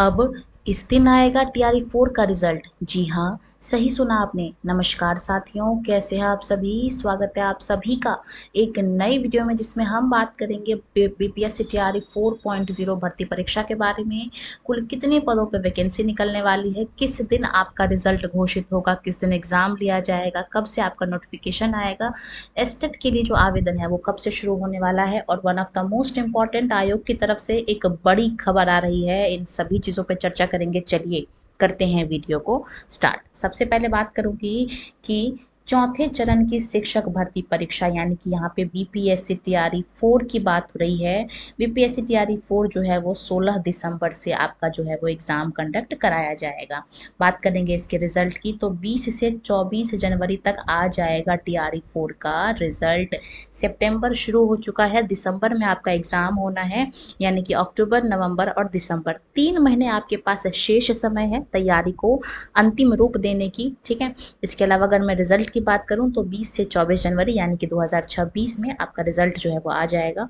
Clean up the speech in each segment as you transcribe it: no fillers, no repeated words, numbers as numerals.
अब इस दिन आएगा टीआरई 4 का रिजल्ट। जी हाँ, सही सुना आपने। नमस्कार साथियों, कैसे हैं आप सभी? स्वागत है आप सभी का एक नई वीडियो में, जिसमें हम बात करेंगे बीपीएससी टीआरई 4.0 भर्ती परीक्षा के बारे में। कुल कितने पदों पर वैकेंसी निकलने वाली है, किस दिन आपका रिजल्ट घोषित होगा, किस दिन एग्जाम लिया जाएगा, कब से आपका नोटिफिकेशन आएगा, एस्टेट के लिए जो आवेदन है वो कब से शुरू होने वाला है, और one of the most important आयोग की तरफ से एक बड़ी खबर आ रही है। इन सभी चीज़ों पर चर्चा करेंगे। चलिए करते हैं वीडियो को स्टार्ट। सबसे पहले बात करूंगी कि चौथे चरण की शिक्षक भर्ती परीक्षा, यानी कि यहाँ पे बीपीएससी टीआरई 4 की बात हो रही है। बीपीएससी टीआरई 4 जो है वो 16 दिसंबर से आपका जो है वो एग्ज़ाम कंडक्ट कराया जाएगा। बात करेंगे इसके रिजल्ट की, तो 20 से 24 जनवरी तक आ जाएगा टीआरई 4 का रिजल्ट। सितंबर शुरू हो चुका है, दिसंबर में आपका एग्ज़ाम होना है, यानी कि अक्टूबर, नवंबर और दिसंबर 3 महीने आपके पास शेष समय है तैयारी को अंतिम रूप देने की। ठीक है, इसके अलावा अगर मैं रिजल्ट की बात करूं तो 20 से 24 जनवरी यानी कि 2026 में आपका रिजल्ट जो है वो आ जाएगा।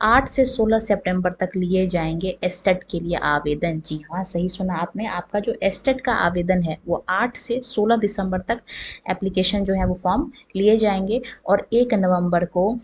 8 से 16 सितंबर तक लिए जाएंगे एस्टेट के लिए आवेदन। जी हाँ, सही सुना आपने। आपका जो एस्टेट का आवेदन है वो 8 से 16 दिसंबर तक एप्लीकेशन जो है वो फॉर्म लिए जाएंगे, और 1 नवंबर को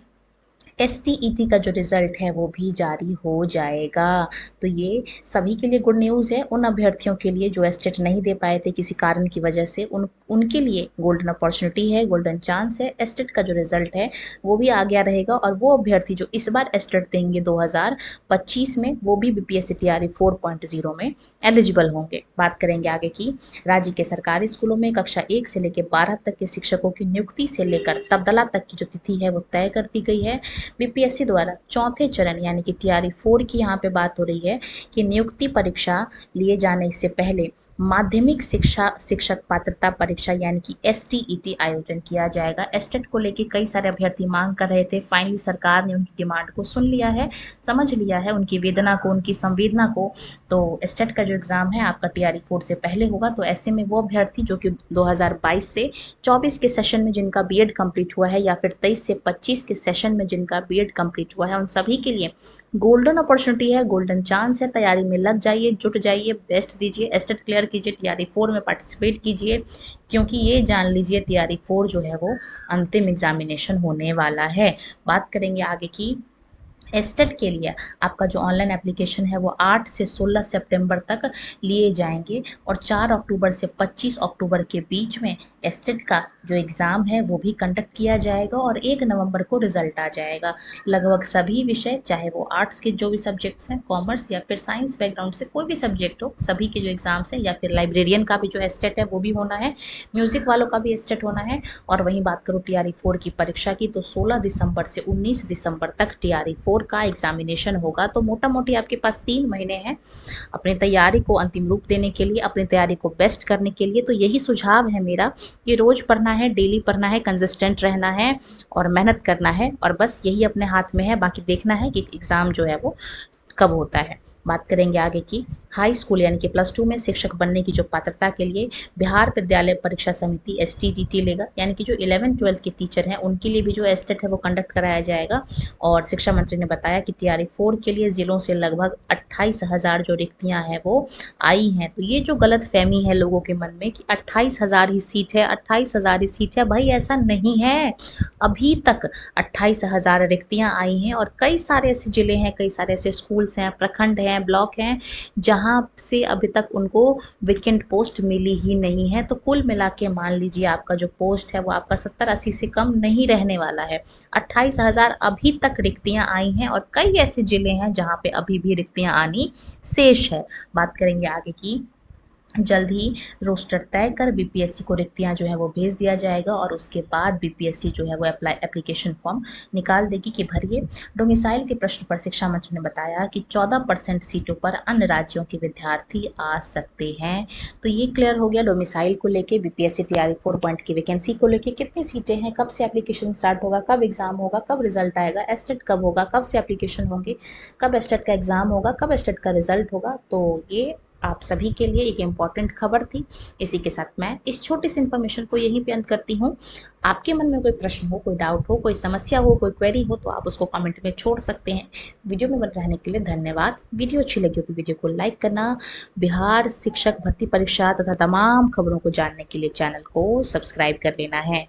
एसटीईटी का जो रिज़ल्ट है वो भी जारी हो जाएगा। तो ये सभी के लिए गुड न्यूज़ है। उन अभ्यर्थियों के लिए जो एस्टेट नहीं दे पाए थे किसी कारण की वजह से, उनके लिए गोल्डन अपॉर्चुनिटी है, गोल्डन चांस है। एस्टेट का जो रिज़ल्ट है वो भी आ गया रहेगा, और वो अभ्यर्थी जो इस बार एस्टेट देंगे 2025 में, वो भी बीपीएससी टीआरई 4.0 में एलिजिबल होंगे। बात करेंगे आगे की। राज्य के सरकारी स्कूलों में कक्षा 1 से लेकर 12 तक के शिक्षकों की नियुक्ति से लेकर तबादला तक की जो तिथि है वो तय कर दी गई है। बीपीएससी द्वारा चौथे चरण यानी कि टीआरई 4 की यहाँ पे बात हो रही है कि नियुक्ति परीक्षा लिए जाने से पहले माध्यमिक शिक्षा शिक्षक पात्रता परीक्षा यानी कि एसटीईटी आयोजन किया जाएगा। एस्टेट को लेके कई सारे अभ्यर्थी मांग कर रहे थे, फाइनली सरकार ने उनकी डिमांड को सुन लिया है, समझ लिया है उनकी वेदना को, उनकी संवेदना को। तो एस्टेट का जो एग्ज़ाम है आपका टीआरई 4 से पहले होगा। तो ऐसे में वो अभ्यर्थी जो कि 2022 से 24 के सेशन में जिनका बीएड कंप्लीट हुआ है, या फिर 23 से 25 के सेशन में जिनका बीएड कंप्लीट हुआ है, उन सभी के लिए गोल्डन अपॉर्चुनिटी है, गोल्डन चांस है। तैयारी में लग जाइए, जुट जाइए, बेस्ट दीजिए, एस्टेट क्लियर कीजिए, टीआरई 4 में पार्टिसिपेट कीजिए, क्योंकि ये जान लीजिए टीआरई 4 जो है वो अंतिम एग्जामिनेशन होने वाला है। बात करेंगे आगे की। एस्टेट के लिए आपका जो ऑनलाइन एप्लीकेशन है वो 8 से 16 सितंबर तक लिए जाएंगे, और 4 अक्टूबर से 25 अक्टूबर के बीच में एस्टेट का जो एग्ज़ाम है वो भी कंडक्ट किया जाएगा, और 1 नवंबर को रिजल्ट आ जाएगा। लगभग सभी विषय, चाहे वो आर्ट्स के जो भी सब्जेक्ट्स हैं, कॉमर्स या फिर साइंस बैकग्राउंड से कोई भी सब्जेक्ट हो, सभी के जो एग्ज़ाम्स हैं, या फिर लाइब्रेरियन का भी जो एस्टेट है वो भी होना है, म्यूज़िक वालों का भी एस्टेट होना है। और वहीं बात करूँ टीआरई 4 की परीक्षा की, तो 16 दिसंबर से 19 दिसंबर तक टीआरई 4 का एग्जामिनेशन होगा। तो मोटा मोटी आपके पास 3 महीने हैं अपनी तैयारी को अंतिम रूप देने के लिए, अपनी तैयारी को बेस्ट करने के लिए। तो यही सुझाव है मेरा कि रोज़ पढ़ना है, डेली पढ़ना है, कंसिस्टेंट रहना है और मेहनत करना है, और बस यही अपने हाथ में है। बाकी देखना है कि एग्ज़ाम जो है वो कब होता है। बात करेंगे आगे की। हाई स्कूल यानी कि +2 में शिक्षक बनने की जो पात्रता के लिए बिहार विद्यालय परीक्षा समिति एसटीईटी लेगा, यानी कि जो 11-12 के टीचर हैं उनके लिए भी जो एस्टेट है वो कंडक्ट कराया जाएगा। और शिक्षा मंत्री ने बताया कि टीआरई 4 के लिए ज़िलों से लगभग 28,000 जो रिक्तियां हैं वो आई हैं। तो ये जो गलत फहमी है लोगों के मन में कि 28,000 ही सीट है, 28,000 ही सीट है, भाई ऐसा नहीं है। अभी तक 28,000 रिक्तियां आई हैं, और कई सारे ऐसे ज़िले हैं, कई सारे ऐसे स्कूल्स हैं, प्रखंड हैं, ब्लॉक हैं, जहां से अभी तक उनको वैकेंट पोस्ट मिली ही नहीं है। तो कुल मिला के मान लीजिए आपका जो पोस्ट है वो आपका 70-80 से कम नहीं रहने वाला है। 28,000 अभी तक रिक्तियां आई हैं, और कई ऐसे ज़िले हैं जहां पे अभी भी रिक्तियां आनी शेष है। बात करेंगे आगे की। जल्द ही रोस्टर तय कर बीपीएससी को रिक्तियां जो है वो भेज दिया जाएगा, और उसके बाद बीपीएससी जो है वो एप्लीकेशन फॉर्म निकाल देगी कि भरिए। डोमिसाइल के प्रश्न पर शिक्षा मंत्री ने बताया कि 14% सीटों पर अन्य राज्यों के विद्यार्थी आ सकते हैं। तो ये क्लियर हो गया डोमिसाइल को लेके, बीपीएससी टीआरई 4 पॉइंट की वैकेंसी को लेके कितनी सीटें हैं, कब से एप्लीकेशन स्टार्ट होगा, कब एग्जाम होगा, कब रिजल्ट आएगा, एस्टेट कब होगा, कब से एप्लीकेशन होंगे, कब एस्टेट का एग्जाम होगा, कब एस्टेट का रिजल्ट होगा। तो ये आप सभी के लिए एक इम्पॉर्टेंट खबर थी। इसी के साथ मैं इस छोटी सी इन्फॉर्मेशन को यहीं पे अंत करती हूँ। आपके मन में कोई प्रश्न हो, कोई डाउट हो, कोई समस्या हो, कोई क्वेरी हो तो आप उसको कमेंट में छोड़ सकते हैं। वीडियो में बने रहने के लिए धन्यवाद। वीडियो अच्छी लगी हो तो वीडियो को लाइक करना, बिहार शिक्षक भर्ती परीक्षा तथा तमाम खबरों को जानने के लिए चैनल को सब्सक्राइब कर लेना है।